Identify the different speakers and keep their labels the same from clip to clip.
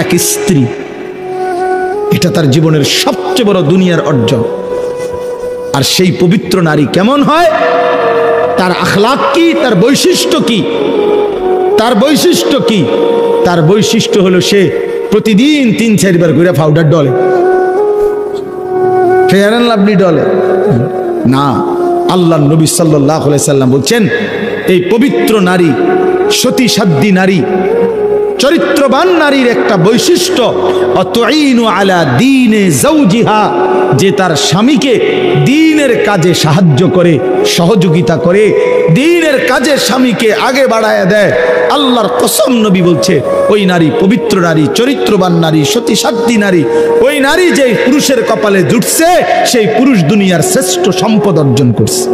Speaker 1: এক স্ত্রী, এটা তার জীবনের সবচেয়ে বড় দুনিয়ার অর্জন। আর সেই পবিত্র নারী কেমন হয়, তার আখলাক কি, তার বৈশিষ্ট্য কি? তার বৈশিষ্ট্য কি? তার বৈশিষ্ট্য হলো সে প্রতিদিন 3-4 বার করে powder Dole, fair and lovely ডলে না। আল্লাহ নবী সাল্লাল্লাহু আলাইহি সাল্লাম বলছেন, এই পবিত্র নারী, সতী সাধ্বী নারী, চরিত্রবান নারীর একটা বৈশিষ্ট্য, অতুইনু আলা দীনে যাওজিহা, যে তার স্বামীকে দ্বীনের কাজে সাহায্য করে, সহযোগিতা করে, দ্বীনের কাজে স্বামীকে আগে বাড়ায় দেয়। আল্লাহর কসম, নবী বলছে, ওই নারী পবিত্র নারী, চরিত্রবান নারী, সতী সাধ্বী নারী, ওই নারী যে পুরুষের কপালে জুটছে, সেই পুরুষ দুনিয়ার শ্রেষ্ঠ সম্পদ অর্জন করছে,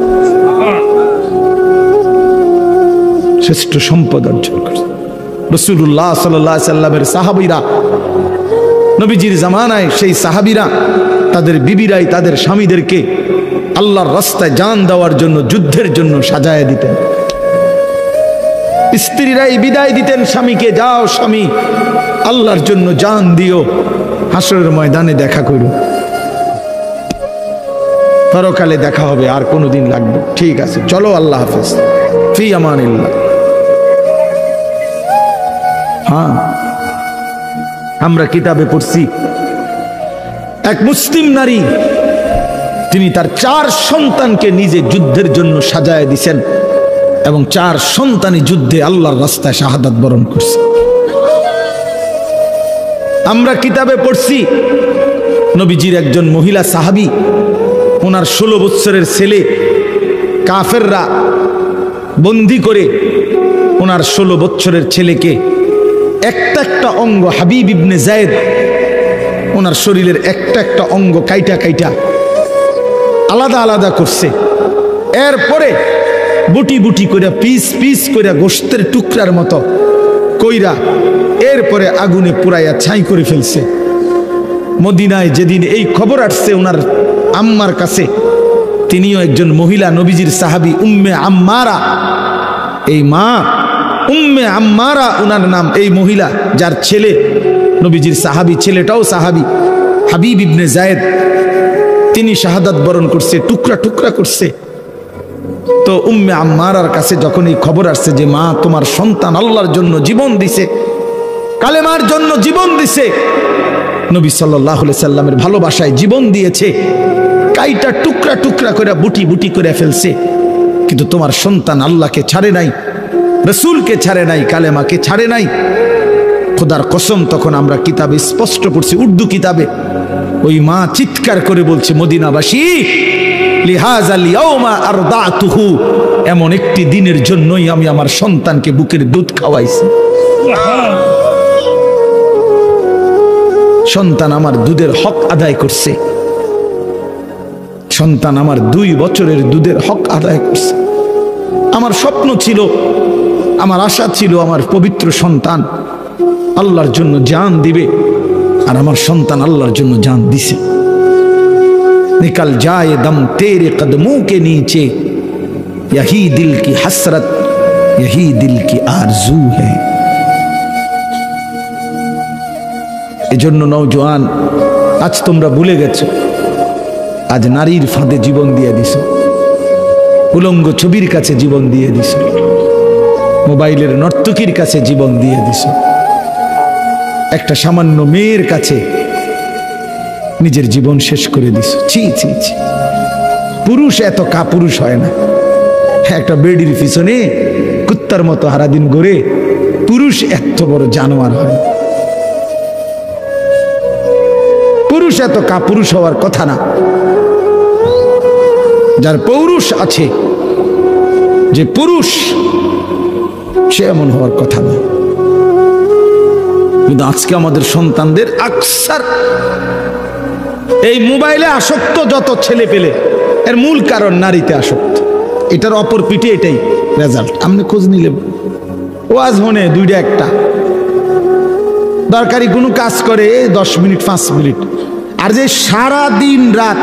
Speaker 1: শ্রেষ্ঠ সম্পদ অর্জন করছে। রাসূলুল্লাহ সাল্লাল্লাহু আলাইহি সাল্লামের সাহাবীরা, নবীজির জামানায় সেই সাহাবীরা তাদের বিবিরাই তাদের স্বামীদেরকে আল্লাহর রাস্তায় জান দেওয়ার জন্য, যুদ্ধের জন্য সাজায় দিতেন। স্ত্রীরাই বিদায় দিতেন স্বামীকে, যাও স্বামী, আল্লাহর জন্য জান দিও, হাসরের ময়দানে দেখা করো, পরকালে দেখা হবে, আর কোনোদিন লাগবে, ঠিক আছে চলো, আল্লাহ হাফেজ, ফি আমানিল্লাহ। হ্যাঁ, আমরা কিতাবে পড়ছি এক মুসলিম নারী, তিনি তার 4 সন্তানকে নিজে যুদ্ধের জন্য সাজায় দিছেন এবং 4 সন্তানই যুদ্ধে আল্লাহর রাস্তায় শাহাদাত বরণ করছে। আমরা কিতাবে পড়ছি নবীজির একজন মহিলা সাহাবী, ওনার 16 বছরের ছেলে কাফেররা বন্দী করে ওনার 16 বছরের ছেলেকে একটা একটা অঙ্গ, হাবিব ইবনে যায়েদ ওনার শরীরের একটা একটা অঙ্গ কাইটা কাইটা আলাদা আলাদা করছে। এরপরে বুটি বুটি করে, পিস পিস করে, গোশতের টুকরার মতো কইরা এরপরে আগুনে পুরাইয়া ছাই করে ফেলছে। মদিনায় যেদিন এই খবর আসছে ওনার আম্মার কাছে, তিনিও একজন মহিলা, নবীজির সাহাবী উম্মে আম্মারা, এই মা উম্মে আম্মারা ওনার নাম, এই মহিলা যার ছেলে নবীজির সাহাবী, ছেলেটাও সাহাবী, হাবিব ইবনে যায়েদ, তিনি শাহাদাত বরণ করছে, টুকরা টুকরা করছে। তো উম্মে আম্মারার কাছে যখন এই খবর আসছে যে মা, তোমার সন্তান আল্লাহর জন্য জীবন দিছে, কালেমার জন্য জীবন দিছে, নবী সাল্লাল্লাহু আলাইহি সাল্লামের ভালোবাসায় জীবন দিয়েছে, কাইটা টুকরা টুকরা করে বুটি বুটি করে ফেলছে, কিন্তু তোমার সন্তান আল্লাহকে ছাড়ে নাই, রাসূলকে ছাড়ে নাই, কালেমাকে ছাড়ে নাই। খোদার কসম, তখন আমরা কিতাবে স্পষ্ট পড়ছি, উর্দু কিতাবে, ওই মা চিৎকার করে বলছে, মদিনাবাসী, লিহাযাল ইয়াউমা আরদাতুহু, এমন একটি দিনের জন্যই আমি আমার সন্তানকে বুকের দুধ খাওয়াইছি। সন্তান আমার দুধের হক আদায় করছে, সন্তান আমার 2 বছরের দুধের হক আদায় করছে। আমার স্বপ্ন ছিল, আমার আশা ছিল, আমার পবিত্র সন্তান আল্লাহর জন্য জান দিবে, আর আমার সন্তান আল্লাহর জন্য জান দিছে। নিকল যায় দম তেরে কদমোं के नीचे, यही दिल की हसरत, यही दिल की आरज़ू है। এজন্য নওজোয়ান, আজ তোমরা ভুলে গেছো, আজ নারীর ফাঁদে জীবন দিয়ে দিছো, উলঙ্গ ছবির কাছে জীবন দিয়ে দিছো, মোবাইলের নর্তকীর কাছে জীবন দিয়ে দিছো, একটা সামান্য মেয়ের কাছে নিজের জীবন শেষ করে দিছো। ছি ছি ছি, পুরুষ এত কাপুরুষ হয় না। একটা বেডির পিছনে কুত্তার মতো সারাদিন ঘুরে, পুরুষ এত বড় জানোয়ার হয় না। পুরুষ এত কাপুরুষ হওয়ার কথা না। যার পৌরুষ আছে, যে পুরুষ, সে এমন হওয়ার কথা না। কিন্তু আজকে আমাদের সন্তানদের আকসার এই মোবাইলে আসক্ত, যত ছেলে পেলে, এর মূল কারণ নারীতে আসক্ত। এটার অপর পিঠে এটাই রেজাল্ট। আপনি খোঁজ নিলে ওয়াজ হনে 2টা 1টা দরকারি কোনো কাজ করে 10 মিনিট 5 মিনিট, আর যে সারা দিন রাত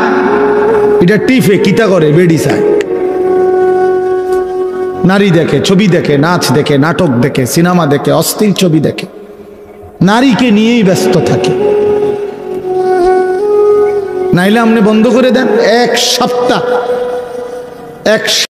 Speaker 1: এটা টিফে কিতা করে, বেডি চায়, নারী দেখে, ছবি দেখে, নাচ দেখে, নাটক দেখে, সিনেমা দেখে, অশ্লীল ছবি দেখে, নারীকে নিয়েই ব্যস্ত থাকে। নাইলে আপনি বন্ধ করে দেন, এক সপ্তাহ